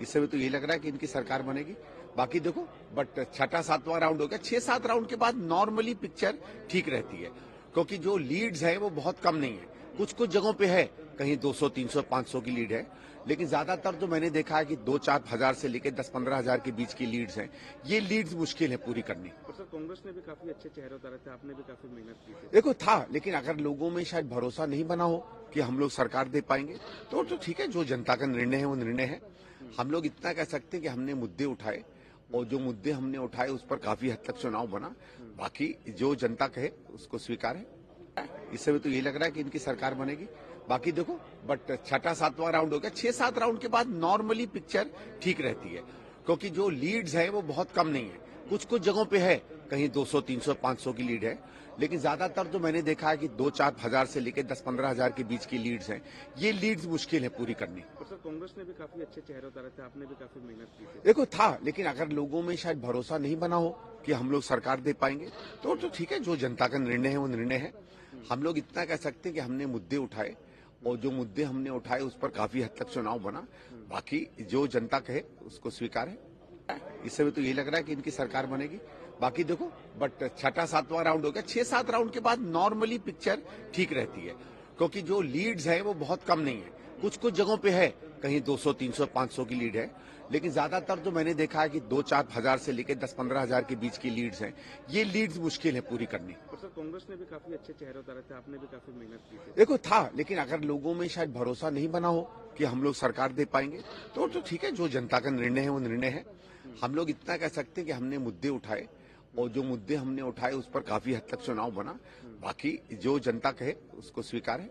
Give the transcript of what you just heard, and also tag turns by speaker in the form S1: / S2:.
S1: इस समय तो यही लग रहा है कि इनकी सरकार बनेगी। बाकी देखो, बट छठा सातवां राउंड हो गया, 6-7 राउंड के बाद नॉर्मली पिक्चर ठीक रहती है, क्योंकि जो लीड्स है वो बहुत कम नहीं है। कुछ कुछ जगहों पे है, कहीं 200, 300, 500 की लीड है, लेकिन ज्यादातर तो मैंने देखा है कि 2-4 हजार से लेकर 10-15 हजार के बीच की लीड्स हैं। ये लीड्स मुश्किल है पूरी करनी।
S2: और सर, कांग्रेस ने भी काफी अच्छे चेहरे उतारे थे, आपने भी काफी मेहनत की थी।
S1: देखो था, लेकिन अगर लोगों में शायद भरोसा नहीं बना हो कि हम लोग सरकार दे पाएंगे, तो ठीक है, जो जनता का निर्णय है वो निर्णय है। हम लोग इतना कह सकते हैं कि हमने मुद्दे उठाए, और जो मुद्दे हमने उठाए उस पर काफी हद तक चुनाव बना। बाकी जो जनता कहे उसको स्वीकार है। इस समय तो ये लग रहा है कि इनकी सरकार बनेगी। बाकी देखो, बट छठा सातवां राउंड हो गया, 6-7 राउंड के बाद नॉर्मली पिक्चर ठीक रहती है, क्योंकि जो लीड्स है वो बहुत कम नहीं है। कुछ कुछ जगहों पे है, कहीं 200, 300, 500 की लीड है, लेकिन ज्यादातर तो मैंने देखा है कि 2-4 हजार से लेकर 10-15 हजार के बीच की लीड्स हैं। ये लीड्स मुश्किल है पूरी करनी।
S2: और सर, कांग्रेस ने भी काफी अच्छे चेहरे उतारे थे, आपने भी काफी मेहनत की थी।
S1: देखो था, लेकिन अगर लोगों में शायद भरोसा नहीं बना हो कि हम लोग सरकार दे पाएंगे, तो ठीक है, जो जनता का निर्णय है वो निर्णय है। हम लोग इतना कह सकते हैं कि हमने मुद्दे उठाए, और जो मुद्दे हमने उठाए उस पर काफी हद तक चुनाव बना। बाकी जो जनता कहे उसको स्वीकार है। इस समय तो ये लग रहा है कि इनकी सरकार बनेगी। बाकी देखो, बट छठा सातवां राउंड हो गया, 6-7 राउंड के बाद नॉर्मली पिक्चर ठीक रहती है, क्योंकि जो लीड्स है वो बहुत कम नहीं है। कुछ कुछ जगहों पे है, कहीं 200, 300, 500 की लीड है, लेकिन ज्यादातर तो मैंने देखा है कि 2-4 हजार से लेकर 10-15 हजार के बीच की लीड्स हैं। ये लीड्स मुश्किल है पूरी करनी।
S2: और सर, कांग्रेस ने भी काफी अच्छे चेहरे उतारे थे, आपने भी काफी मेहनत की थी।
S1: देखो था, लेकिन अगर लोगों में शायद भरोसा नहीं बना हो कि हम लोग सरकार दे पाएंगे, तो ठीक है, जो जनता का निर्णय है वो निर्णय है। हम लोग इतना कह सकते हैं कि हमने मुद्दे उठाए, और जो मुद्दे हमने उठाए उस पर काफी हद तक चुनाव बना। बाकी जो जनता कहे उसको स्वीकार है।